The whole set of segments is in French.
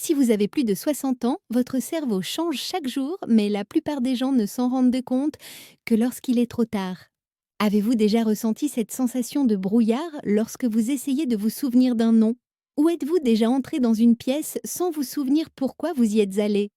Si vous avez plus de 60 ans, votre cerveau change chaque jour, mais la plupart des gens ne s'en rendent compte que lorsqu'il est trop tard. Avez-vous déjà ressenti cette sensation de brouillard lorsque vous essayez de vous souvenir d'un nom? Ou êtes-vous déjà entré dans une pièce sans vous souvenir pourquoi vous y êtes allé?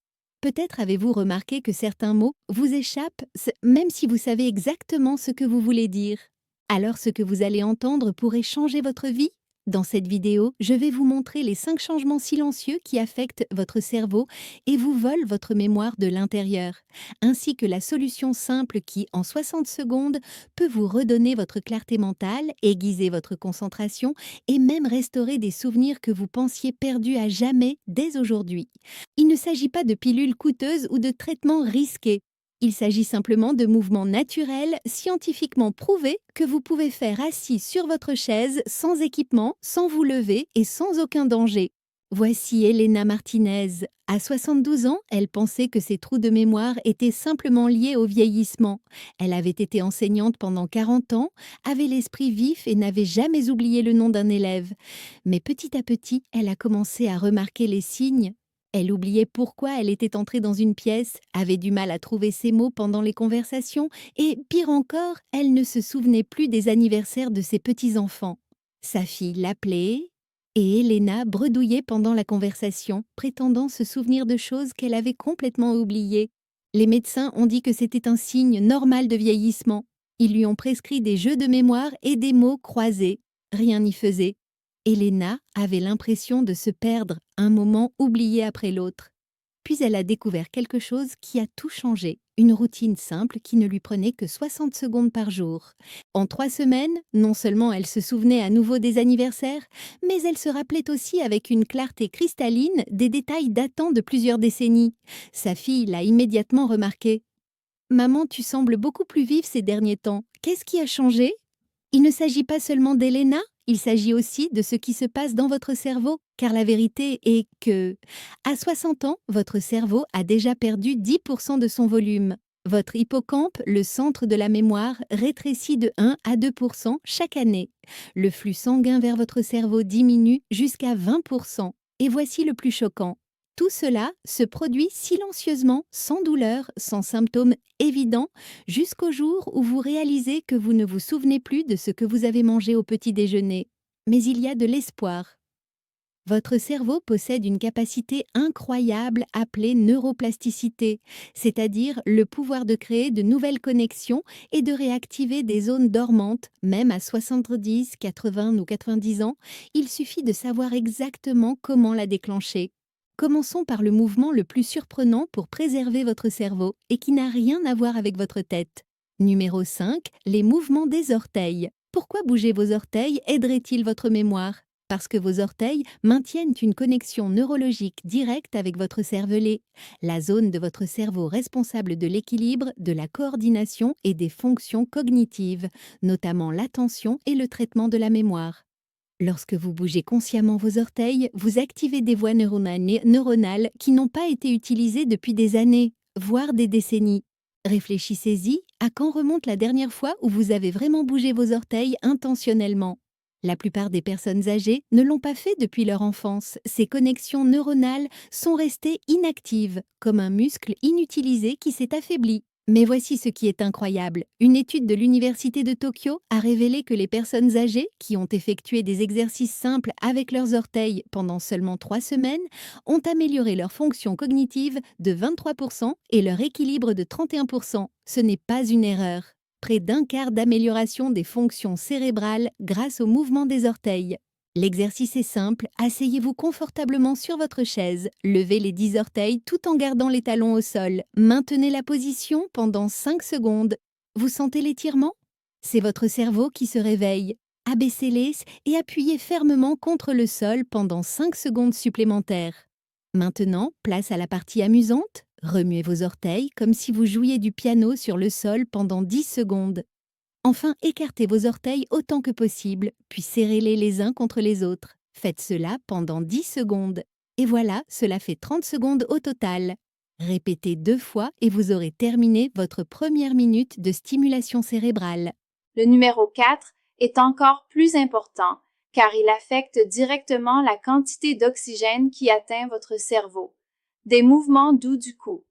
Peut-être avez-vous remarqué que certains mots vous échappent, même si vous savez exactement ce que vous voulez dire. Alors ce que vous allez entendre pourrait changer votre vie? Dans cette vidéo, je vais vous montrer les 5 changements silencieux qui affectent votre cerveau et vous volent votre mémoire de l'intérieur, ainsi que la solution simple qui, en 60 secondes, peut vous redonner votre clarté mentale, aiguiser votre concentration et même restaurer des souvenirs que vous pensiez perdus à jamais dès aujourd'hui. Il ne s'agit pas de pilules coûteuses ou de traitements risqués. Il s'agit simplement de mouvements naturels, scientifiquement prouvés, que vous pouvez faire assis sur votre chaise, sans équipement, sans vous lever et sans aucun danger. Voici Elena Martinez. À 72 ans, elle pensait que ses trous de mémoire étaient simplement liés au vieillissement. Elle avait été enseignante pendant 40 ans, avait l'esprit vif et n'avait jamais oublié le nom d'un élève. Mais petit à petit, elle a commencé à remarquer les signes. Elle oubliait pourquoi elle était entrée dans une pièce, avait du mal à trouver ses mots pendant les conversations et, pire encore, elle ne se souvenait plus des anniversaires de ses petits-enfants. Sa fille l'appelait et Elena bredouillait pendant la conversation, prétendant se souvenir de choses qu'elle avait complètement oubliées. Les médecins ont dit que c'était un signe normal de vieillissement. Ils lui ont prescrit des jeux de mémoire et des mots croisés. Rien n'y faisait. Elena avait l'impression de se perdre, un moment oublié après l'autre. Puis elle a découvert quelque chose qui a tout changé, une routine simple qui ne lui prenait que 60 secondes par jour. En 3 semaines, non seulement elle se souvenait à nouveau des anniversaires, mais elle se rappelait aussi avec une clarté cristalline des détails datant de plusieurs décennies. Sa fille l'a immédiatement remarqué. «Maman, tu sembles beaucoup plus vive ces derniers temps. Qu'est-ce qui a changé?» Il ne s'agit pas seulement d'Elena, il s'agit aussi de ce qui se passe dans votre cerveau, car la vérité est que, à 60 ans, votre cerveau a déjà perdu 10% de son volume. Votre hippocampe, le centre de la mémoire, rétrécit de 1 à 2% chaque année. Le flux sanguin vers votre cerveau diminue jusqu'à 20%. Et voici le plus choquant. Tout cela se produit silencieusement, sans douleur, sans symptômes évidents, jusqu'au jour où vous réalisez que vous ne vous souvenez plus de ce que vous avez mangé au petit déjeuner. Mais il y a de l'espoir. Votre cerveau possède une capacité incroyable appelée neuroplasticité, c'est-à-dire le pouvoir de créer de nouvelles connexions et de réactiver des zones dormantes, même à 70, 80 ou 90 ans. Il suffit de savoir exactement comment la déclencher. Commençons par le mouvement le plus surprenant pour préserver votre cerveau et qui n'a rien à voir avec votre tête. Numéro 5, les mouvements des orteils. Pourquoi bouger vos orteils aiderait-il votre mémoire? Parce que vos orteils maintiennent une connexion neurologique directe avec votre cervelet, la zone de votre cerveau responsable de l'équilibre, de la coordination et des fonctions cognitives, notamment l'attention et le traitement de la mémoire. Lorsque vous bougez consciemment vos orteils, vous activez des voies neuronales qui n'ont pas été utilisées depuis des années, voire des décennies. Réfléchissez-y à quand remonte la dernière fois où vous avez vraiment bougé vos orteils intentionnellement. La plupart des personnes âgées ne l'ont pas fait depuis leur enfance. Ces connexions neuronales sont restées inactives, comme un muscle inutilisé qui s'est affaibli. Mais voici ce qui est incroyable. Une étude de l'Université de Tokyo a révélé que les personnes âgées qui ont effectué des exercices simples avec leurs orteils pendant seulement 3 semaines ont amélioré leur fonction cognitive de 23% et leur équilibre de 31%. Ce n'est pas une erreur. Près d'un quart d'amélioration des fonctions cérébrales grâce au mouvement des orteils. L'exercice est simple, asseyez-vous confortablement sur votre chaise, levez les 10 orteils tout en gardant les talons au sol. Maintenez la position pendant 5 secondes. Vous sentez l'étirement? C'est votre cerveau qui se réveille. Abaissez-les et appuyez fermement contre le sol pendant 5 secondes supplémentaires. Maintenant, place à la partie amusante. Remuez vos orteils comme si vous jouiez du piano sur le sol pendant 10 secondes. Enfin, écartez vos orteils autant que possible, puis serrez-les les uns contre les autres. Faites cela pendant 10 secondes. Et voilà, cela fait 30 secondes au total. Répétez 2 fois et vous aurez terminé votre première minute de stimulation cérébrale. Le numéro 4 est encore plus important car il affecte directement la quantité d'oxygène qui atteint votre cerveau. Des mouvements doux du cou.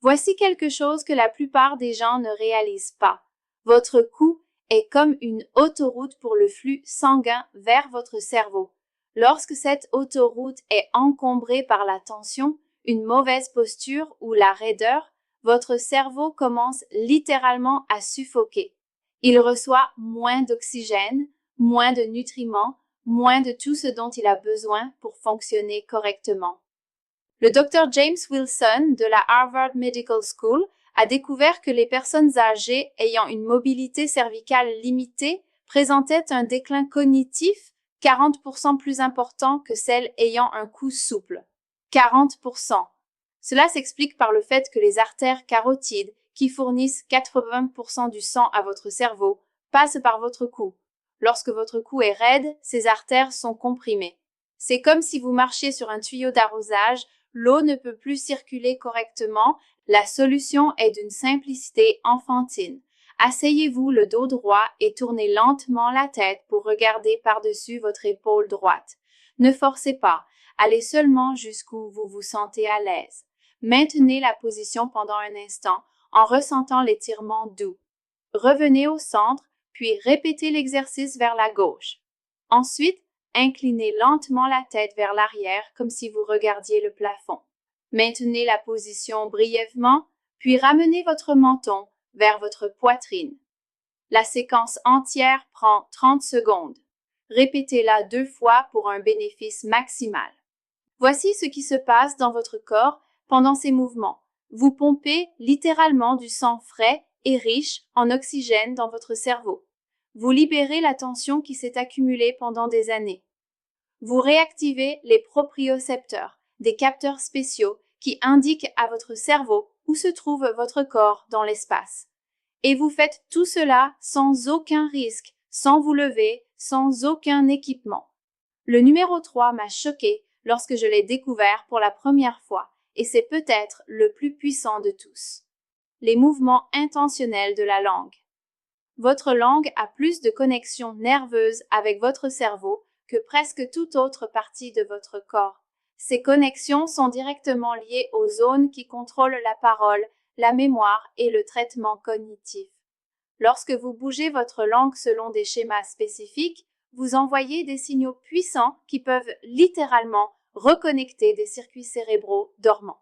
Voici quelque chose que la plupart des gens ne réalisent pas. Votre cou est comme une autoroute pour le flux sanguin vers votre cerveau. Lorsque cette autoroute est encombrée par la tension, une mauvaise posture ou la raideur, votre cerveau commence littéralement à suffoquer. Il reçoit moins d'oxygène, moins de nutriments, moins de tout ce dont il a besoin pour fonctionner correctement. Le Dr. James Wilson de la Harvard Medical School a découvert que les personnes âgées ayant une mobilité cervicale limitée présentaient un déclin cognitif 40% plus important que celles ayant un cou souple. 40%. Cela s'explique par le fait que les artères carotides, qui fournissent 80% du sang à votre cerveau, passent par votre cou. Lorsque votre cou est raide, ces artères sont comprimées. C'est comme si vous marchiez sur un tuyau d'arrosage. L'eau ne peut plus circuler correctement. La solution est d'une simplicité enfantine. Asseyez-vous le dos droit et tournez lentement la tête pour regarder par-dessus votre épaule droite. Ne forcez pas. Allez seulement jusqu'où vous vous sentez à l'aise. Maintenez la position pendant un instant en ressentant l'étirement doux. Revenez au centre, puis répétez l'exercice vers la gauche. Ensuite, inclinez lentement la tête vers l'arrière comme si vous regardiez le plafond. Maintenez la position brièvement, puis ramenez votre menton vers votre poitrine. La séquence entière prend 30 secondes. Répétez-la 2 fois pour un bénéfice maximal. Voici ce qui se passe dans votre corps pendant ces mouvements. Vous pompez littéralement du sang frais et riche en oxygène dans votre cerveau. Vous libérez la tension qui s'est accumulée pendant des années. Vous réactivez les propriocepteurs, des capteurs spéciaux qui indiquent à votre cerveau où se trouve votre corps dans l'espace. Et vous faites tout cela sans aucun risque, sans vous lever, sans aucun équipement. Le numéro 3 m'a choqué lorsque je l'ai découvert pour la première fois, et c'est peut-être le plus puissant de tous. Les mouvements intentionnels de la langue. Votre langue a plus de connexions nerveuses avec votre cerveau que presque toute autre partie de votre corps. Ces connexions sont directement liées aux zones qui contrôlent la parole, la mémoire et le traitement cognitif. Lorsque vous bougez votre langue selon des schémas spécifiques, vous envoyez des signaux puissants qui peuvent littéralement reconnecter des circuits cérébraux dormants.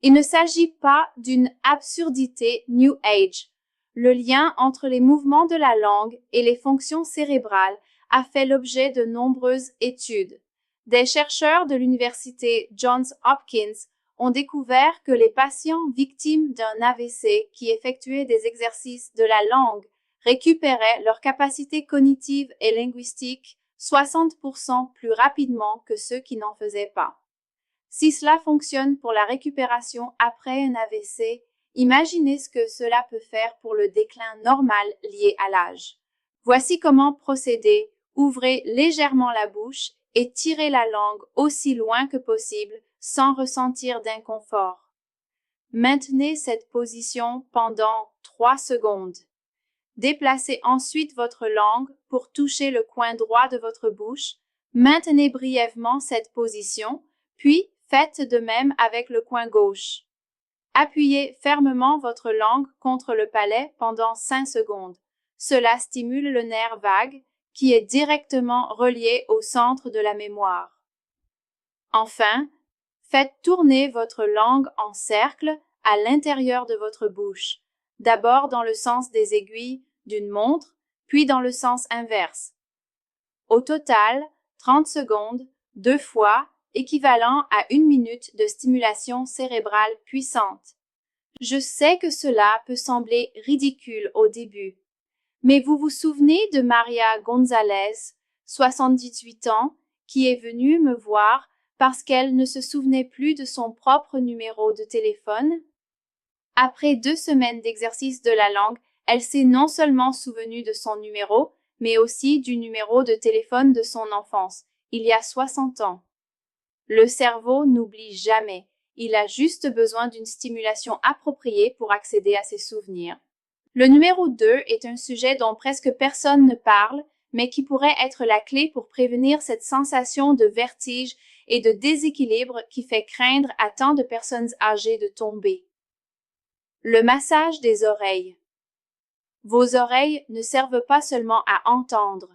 Il ne s'agit pas d'une absurdité New Age. Le lien entre les mouvements de la langue et les fonctions cérébrales a fait l'objet de nombreuses études. Des chercheurs de l'université Johns Hopkins ont découvert que les patients victimes d'un AVC qui effectuaient des exercices de la langue récupéraient leur capacité cognitive et linguistique 60% plus rapidement que ceux qui n'en faisaient pas. Si cela fonctionne pour la récupération après un AVC, imaginez ce que cela peut faire pour le déclin normal lié à l'âge. Voici comment procéder. Ouvrez légèrement la bouche et tirez la langue aussi loin que possible sans ressentir d'inconfort. Maintenez cette position pendant 3 secondes. Déplacez ensuite votre langue pour toucher le coin droit de votre bouche. Maintenez brièvement cette position, puis faites de même avec le coin gauche. Appuyez fermement votre langue contre le palais pendant 5 secondes. Cela stimule le nerf vague qui est directement relié au centre de la mémoire. Enfin, faites tourner votre langue en cercle à l'intérieur de votre bouche, d'abord dans le sens des aiguilles d'une montre, puis dans le sens inverse. Au total, 30 secondes, 2 fois, équivalent à 1 minute de stimulation cérébrale puissante. Je sais que cela peut sembler ridicule au début, mais vous vous souvenez de Maria Gonzalez, 78 ans, qui est venue me voir parce qu'elle ne se souvenait plus de son propre numéro de téléphone? Après 2 semaines d'exercice de la langue, elle s'est non seulement souvenue de son numéro, mais aussi du numéro de téléphone de son enfance, il y a 60 ans. Le cerveau n'oublie jamais. Il a juste besoin d'une stimulation appropriée pour accéder à ses souvenirs. Le numéro 2 est un sujet dont presque personne ne parle, mais qui pourrait être la clé pour prévenir cette sensation de vertige et de déséquilibre qui fait craindre à tant de personnes âgées de tomber. Le massage des oreilles. Vos oreilles ne servent pas seulement à entendre.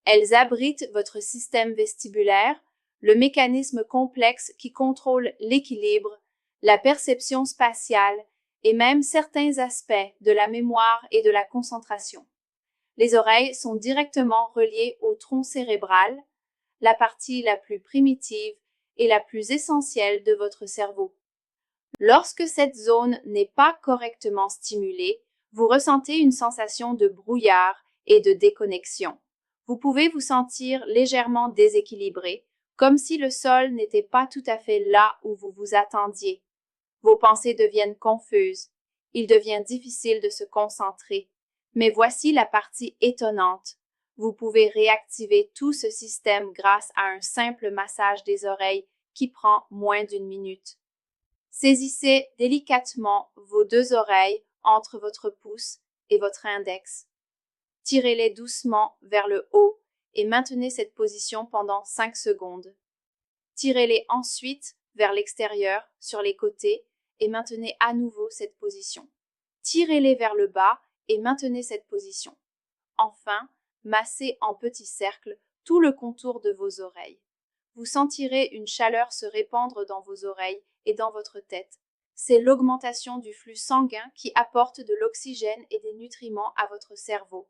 Elles abritent votre système vestibulaire, le mécanisme complexe qui contrôle l'équilibre, la perception spatiale et même certains aspects de la mémoire et de la concentration. Les oreilles sont directement reliées au tronc cérébral, la partie la plus primitive et la plus essentielle de votre cerveau. Lorsque cette zone n'est pas correctement stimulée, vous ressentez une sensation de brouillard et de déconnexion. Vous pouvez vous sentir légèrement déséquilibré, comme si le sol n'était pas tout à fait là où vous vous attendiez. Vos pensées deviennent confuses. Il devient difficile de se concentrer. Mais voici la partie étonnante. Vous pouvez réactiver tout ce système grâce à un simple massage des oreilles qui prend moins d'une minute. Saisissez délicatement vos deux oreilles entre votre pouce et votre index. Tirez-les doucement vers le haut et maintenez cette position pendant 5 secondes. Tirez-les ensuite vers l'extérieur, sur les côtés, et maintenez à nouveau cette position. Tirez-les vers le bas et maintenez cette position. Enfin, massez en petits cercles tout le contour de vos oreilles. Vous sentirez une chaleur se répandre dans vos oreilles et dans votre tête. C'est l'augmentation du flux sanguin qui apporte de l'oxygène et des nutriments à votre cerveau.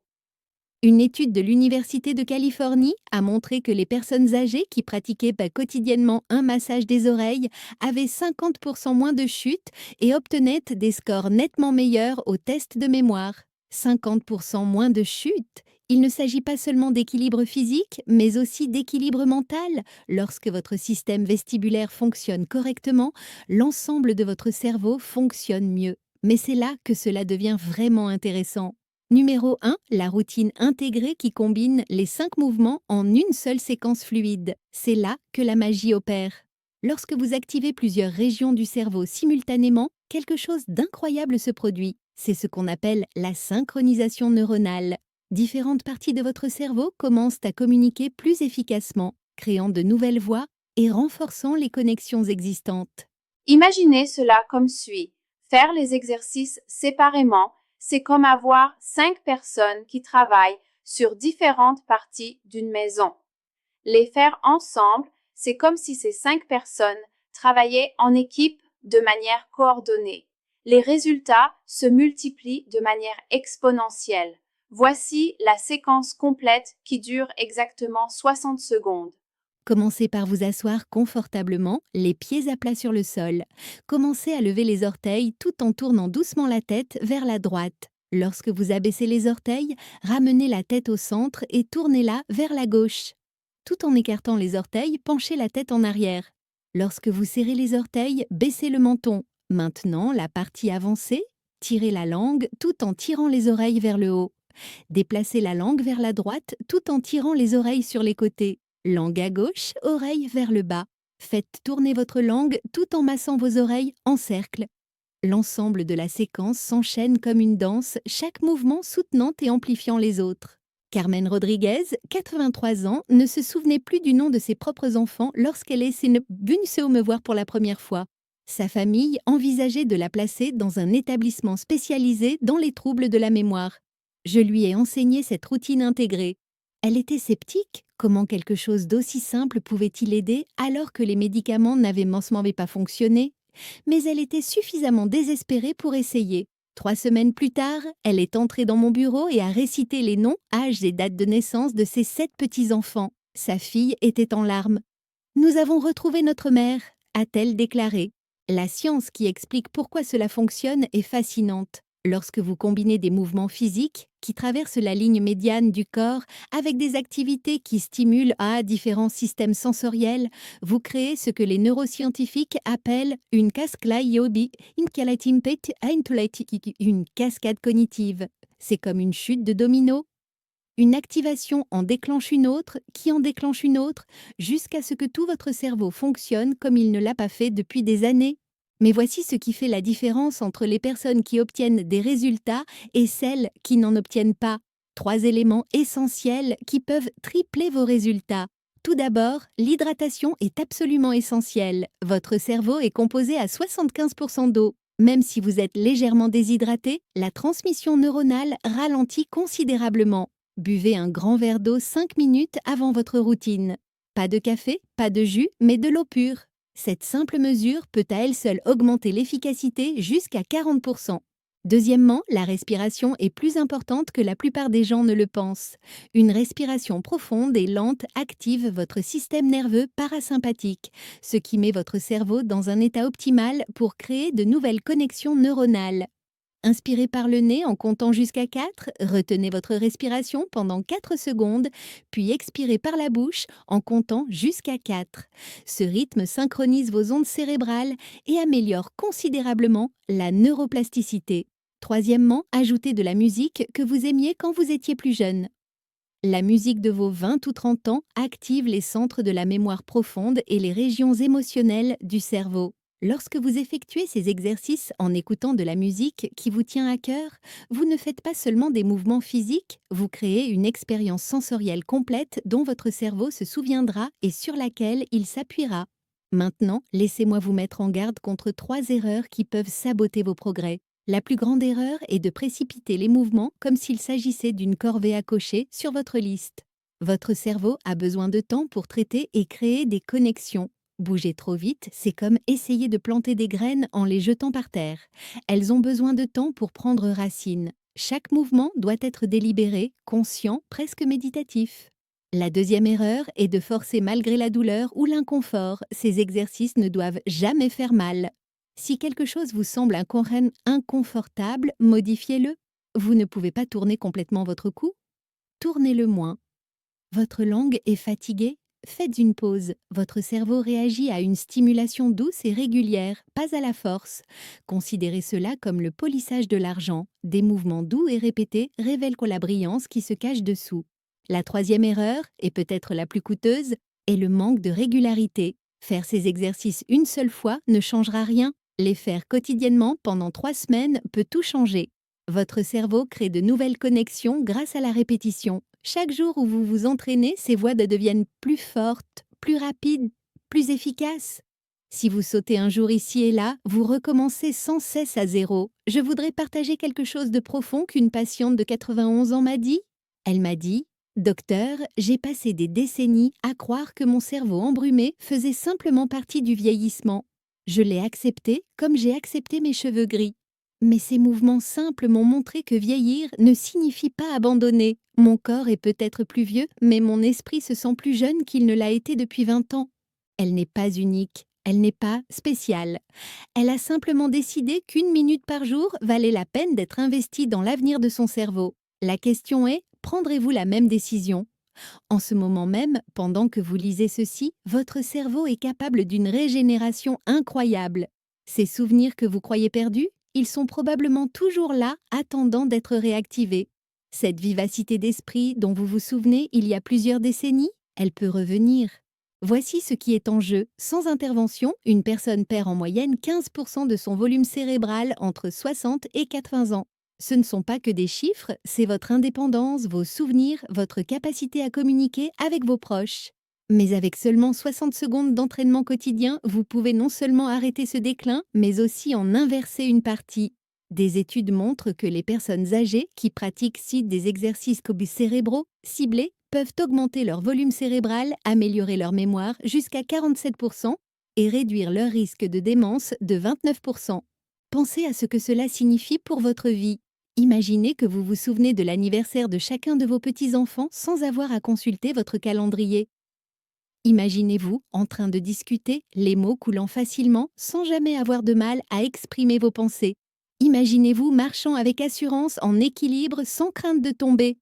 Une étude de l'Université de Californie a montré que les personnes âgées qui pratiquaient quotidiennement un massage des oreilles avaient 50% moins de chutes et obtenaient des scores nettement meilleurs aux tests de mémoire. 50% moins de chutes. Il ne s'agit pas seulement d'équilibre physique, mais aussi d'équilibre mental. Lorsque votre système vestibulaire fonctionne correctement, l'ensemble de votre cerveau fonctionne mieux. Mais c'est là que cela devient vraiment intéressant. Numéro 1, la routine intégrée qui combine les 5 mouvements en une seule séquence fluide. C'est là que la magie opère. Lorsque vous activez plusieurs régions du cerveau simultanément, quelque chose d'incroyable se produit. C'est ce qu'on appelle la synchronisation neuronale. Différentes parties de votre cerveau commencent à communiquer plus efficacement, créant de nouvelles voies et renforçant les connexions existantes. Imaginez cela comme suit. Faire les exercices séparément, c'est comme avoir 5 personnes qui travaillent sur différentes parties d'une maison. Les faire ensemble, c'est comme si ces 5 personnes travaillaient en équipe de manière coordonnée. Les résultats se multiplient de manière exponentielle. Voici la séquence complète qui dure exactement 60 secondes. Commencez par vous asseoir confortablement, les pieds à plat sur le sol. Commencez à lever les orteils tout en tournant doucement la tête vers la droite. Lorsque vous abaissez les orteils, ramenez la tête au centre et tournez-la vers la gauche. Tout en écartant les orteils, penchez la tête en arrière. Lorsque vous serrez les orteils, baissez le menton. Maintenant, la partie avancée, tirez la langue tout en tirant les oreilles vers le haut. Déplacez la langue vers la droite tout en tirant les oreilles sur les côtés. Langue à gauche, oreille vers le bas. Faites tourner votre langue tout en massant vos oreilles en cercle. L'ensemble de la séquence s'enchaîne comme une danse, chaque mouvement soutenant et amplifiant les autres. Carmen Rodriguez, 83 ans, ne se souvenait plus du nom de ses propres enfants lorsqu'elle est venue me voir pour la première fois. Sa famille envisageait de la placer dans un établissement spécialisé dans les troubles de la mémoire. Je lui ai enseigné cette routine intégrée. Elle était sceptique. Comment quelque chose d'aussi simple pouvait-il aider alors que les médicaments n'avaient pas fonctionné? Mais elle était suffisamment désespérée pour essayer. 3 semaines plus tard, elle est entrée dans mon bureau et a récité les noms, âges et dates de naissance de ses 7 petits-enfants. Sa fille était en larmes. « Nous avons retrouvé notre mère », a-t-elle déclaré. La science qui explique pourquoi cela fonctionne est fascinante. Lorsque vous combinez des mouvements physiques qui traversent la ligne médiane du corps avec des activités qui stimulent différents systèmes sensoriels, vous créez ce que les neuroscientifiques appellent une cascade cognitive. C'est comme une chute de domino. Une activation en déclenche une autre, qui en déclenche une autre, jusqu'à ce que tout votre cerveau fonctionne comme il ne l'a pas fait depuis des années. Mais voici ce qui fait la différence entre les personnes qui obtiennent des résultats et celles qui n'en obtiennent pas. 3 éléments essentiels qui peuvent tripler vos résultats. Tout d'abord, l'hydratation est absolument essentielle. Votre cerveau est composé à 75% d'eau. Même si vous êtes légèrement déshydraté, la transmission neuronale ralentit considérablement. Buvez un grand verre d'eau 5 minutes avant votre routine. Pas de café, pas de jus, mais de l'eau pure. Cette simple mesure peut à elle seule augmenter l'efficacité jusqu'à 40%. Deuxièmement, la respiration est plus importante que la plupart des gens ne le pensent. Une respiration profonde et lente active votre système nerveux parasympathique, ce qui met votre cerveau dans un état optimal pour créer de nouvelles connexions neuronales. Inspirez par le nez en comptant jusqu'à 4, retenez votre respiration pendant 4 secondes, puis expirez par la bouche en comptant jusqu'à 4. Ce rythme synchronise vos ondes cérébrales et améliore considérablement la neuroplasticité. Troisièmement, ajoutez de la musique que vous aimiez quand vous étiez plus jeune. La musique de vos 20 ou 30 ans active les centres de la mémoire profonde et les régions émotionnelles du cerveau. Lorsque vous effectuez ces exercices en écoutant de la musique qui vous tient à cœur, vous ne faites pas seulement des mouvements physiques, vous créez une expérience sensorielle complète dont votre cerveau se souviendra et sur laquelle il s'appuiera. Maintenant, laissez-moi vous mettre en garde contre 3 erreurs qui peuvent saboter vos progrès. La plus grande erreur est de précipiter les mouvements comme s'il s'agissait d'une corvée à cocher sur votre liste. Votre cerveau a besoin de temps pour traiter et créer des connexions. Bouger trop vite, c'est comme essayer de planter des graines en les jetant par terre. Elles ont besoin de temps pour prendre racine. Chaque mouvement doit être délibéré, conscient, presque méditatif. La deuxième erreur est de forcer malgré la douleur ou l'inconfort. Ces exercices ne doivent jamais faire mal. Si quelque chose vous semble inconfortable, modifiez-le. Vous ne pouvez pas tourner complètement votre cou? Tournez-le moins. Votre langue est fatiguée? Faites une pause. Votre cerveau réagit à une stimulation douce et régulière, pas à la force. Considérez cela comme le polissage de l'argent. Des mouvements doux et répétés révèlent la brillance qui se cache dessous. La troisième erreur, et peut-être la plus coûteuse, est le manque de régularité. Faire ces exercices une seule fois ne changera rien. Les faire quotidiennement pendant 3 semaines peut tout changer. Votre cerveau crée de nouvelles connexions grâce à la répétition. Chaque jour où vous vous entraînez, ces voies deviennent plus fortes, plus rapides, plus efficaces. Si vous sautez un jour ici et là, vous recommencez sans cesse à zéro. Je voudrais partager quelque chose de profond qu'une patiente de 91 ans m'a dit. Elle m'a dit: Docteur, j'ai passé des décennies à croire que mon cerveau embrumé faisait simplement partie du vieillissement. Je l'ai accepté comme j'ai accepté mes cheveux gris. Mais ces mouvements simples m'ont montré que vieillir ne signifie pas abandonner. Mon corps est peut-être plus vieux, mais mon esprit se sent plus jeune qu'il ne l'a été depuis 20 ans. Elle n'est pas unique, elle n'est pas spéciale. Elle a simplement décidé qu'1 minute par jour valait la peine d'être investie dans l'avenir de son cerveau. La question est, prendrez-vous la même décision? En ce moment même, pendant que vous lisez ceci, votre cerveau est capable d'une régénération incroyable. Ces souvenirs que vous croyez perdus, ils sont probablement toujours là, attendant d'être réactivés. Cette vivacité d'esprit dont vous vous souvenez il y a plusieurs décennies, elle peut revenir. Voici ce qui est en jeu. Sans intervention, une personne perd en moyenne 15% de son volume cérébral entre 60 et 80 ans. Ce ne sont pas que des chiffres, c'est votre indépendance, vos souvenirs, votre capacité à communiquer avec vos proches. Mais avec seulement 60 secondes d'entraînement quotidien, vous pouvez non seulement arrêter ce déclin, mais aussi en inverser une partie. Des études montrent que les personnes âgées qui pratiquent des exercices cérébraux ciblés peuvent augmenter leur volume cérébral, améliorer leur mémoire jusqu'à 47% et réduire leur risque de démence de 29%. Pensez à ce que cela signifie pour votre vie. Imaginez que vous vous souvenez de l'anniversaire de chacun de vos petits-enfants sans avoir à consulter votre calendrier. Imaginez-vous en train de discuter, les mots coulant facilement, sans jamais avoir de mal à exprimer vos pensées. Imaginez-vous marchant avec assurance, en équilibre, sans crainte de tomber.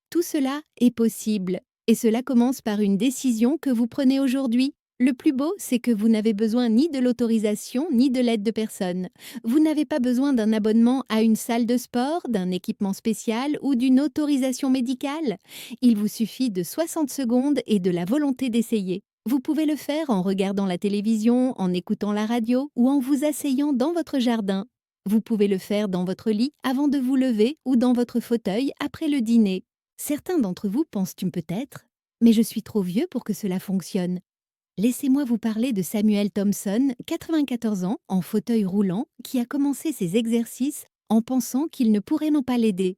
Tout cela est possible, et cela commence par une décision que vous prenez aujourd'hui. Le plus beau, c'est que vous n'avez besoin ni de l'autorisation, ni de l'aide de personne. Vous n'avez pas besoin d'un abonnement à une salle de sport, d'un équipement spécial ou d'une autorisation médicale. Il vous suffit de 60 secondes et de la volonté d'essayer. Vous pouvez le faire en regardant la télévision, en écoutant la radio ou en vous asseyant dans votre jardin. Vous pouvez le faire dans votre lit avant de vous lever ou dans votre fauteuil après le dîner. Certains d'entre vous pensent peut-être, mais je suis trop vieux pour que cela fonctionne. Laissez-moi vous parler de Samuel Thompson, 94 ans, en fauteuil roulant, qui a commencé ses exercices en pensant qu'il ne pourrait non pas l'aider.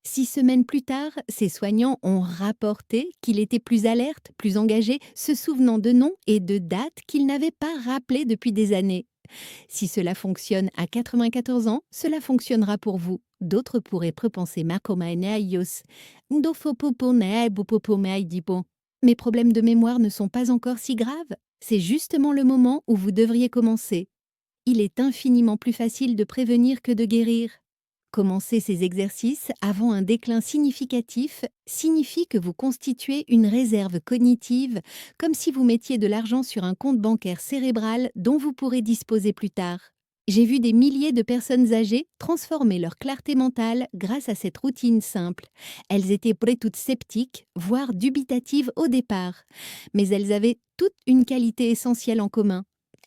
6 semaines plus tard, ses soignants ont rapporté qu'il était plus alerte, plus engagé, se souvenant de noms et de dates qu'il n'avait pas rappelés depuis des années. Si cela fonctionne à 94 ans, cela fonctionnera pour vous. D'autres pourraient repenser Makomaeneaios. Ndofopoponeaibopopomeaidipo. Mes problèmes de mémoire ne sont pas encore si graves. C'est justement le moment où vous devriez commencer. Il est infiniment plus facile de prévenir que de guérir. Commencer ces exercices avant un déclin significatif signifie que vous constituez une réserve cognitive, comme si vous mettiez de l'argent sur un compte bancaire cérébral dont vous pourrez disposer plus tard. J'ai vu des milliers de personnes âgées transformer leur clarté mentale grâce à cette routine simple. Elles étaient près toutes sceptiques, voire dubitatives au départ, mais elles avaient toute une qualité essentielle en commun.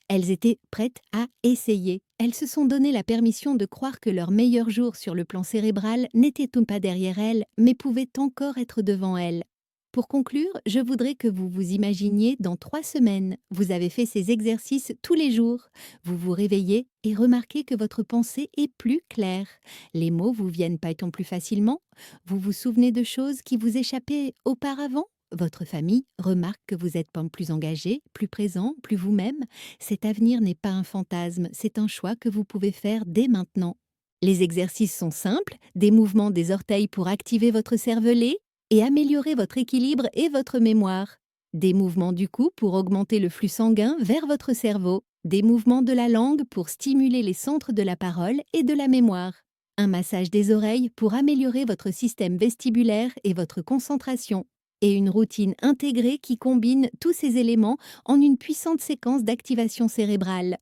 Elles étaient prêtes à essayer. Elles se sont donné la permission de croire que leur meilleur jour sur le plan cérébral n'était pas derrière elles, mais pouvait encore être devant elles. Pour conclure, je voudrais que vous vous imaginiez dans 3 semaines. Vous avez fait ces exercices tous les jours. Vous vous réveillez et remarquez que votre pensée est plus claire. Les mots vous viennent pas tant plus facilement. Vous vous souvenez de choses qui vous échappaient auparavant. Votre famille remarque que vous êtes plus engagé, plus présent, plus vous-même. Cet avenir n'est pas un fantasme, c'est un choix que vous pouvez faire dès maintenant. Les exercices sont simples, des mouvements des orteils pour activer votre cervelet et améliorer votre équilibre et votre mémoire. Des mouvements du cou pour augmenter le flux sanguin vers votre cerveau. Des mouvements de la langue pour stimuler les centres de la parole et de la mémoire. Un massage des oreilles pour améliorer votre système vestibulaire et votre concentration. Et une routine intégrée qui combine tous ces éléments en une puissante séquence d'activation cérébrale.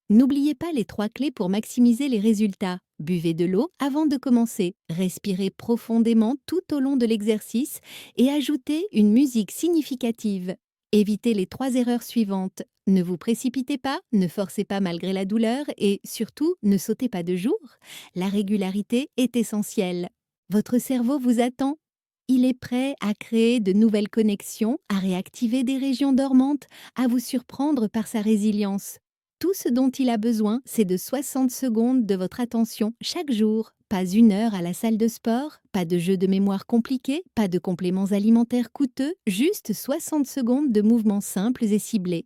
N'oubliez pas les 3 clés pour maximiser les résultats. Buvez de l'eau avant de commencer, respirez profondément tout au long de l'exercice et ajoutez une musique significative. Évitez les 3 erreurs suivantes. Ne vous précipitez pas, ne forcez pas malgré la douleur et surtout ne sautez pas de jour. La régularité est essentielle. Votre cerveau vous attend. Il est prêt à créer de nouvelles connexions, à réactiver des régions dormantes, à vous surprendre par sa résilience. Tout ce dont il a besoin, c'est de 60 secondes de votre attention chaque jour. Pas 1 heure à la salle de sport, pas de jeux de mémoire compliqués, pas de compléments alimentaires coûteux, juste 60 secondes de mouvements simples et ciblés.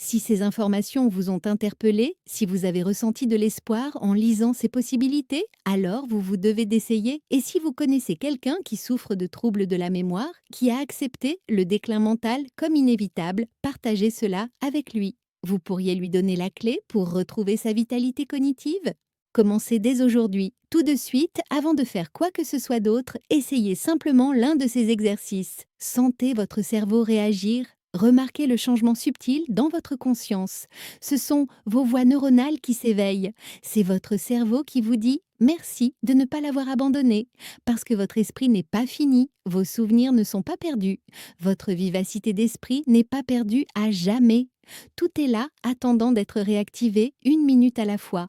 Si ces informations vous ont interpellé, si vous avez ressenti de l'espoir en lisant ces possibilités, alors vous devez d'essayer. Et si vous connaissez quelqu'un qui souffre de troubles de la mémoire, qui a accepté le déclin mental comme inévitable, partagez cela avec lui. Vous pourriez lui donner la clé pour retrouver sa vitalité cognitive. Commencez dès aujourd'hui. Tout de suite, avant de faire quoi que ce soit d'autre, essayez simplement l'un de ces exercices. Sentez votre cerveau réagir. Remarquez le changement subtil dans votre conscience. Ce sont vos voies neuronales qui s'éveillent. C'est votre cerveau qui vous dit « merci de ne pas l'avoir abandonné » parce que votre esprit n'est pas fini, vos souvenirs ne sont pas perdus, votre vivacité d'esprit n'est pas perdue à jamais. Tout est là, attendant d'être réactivé 1 minute à la fois.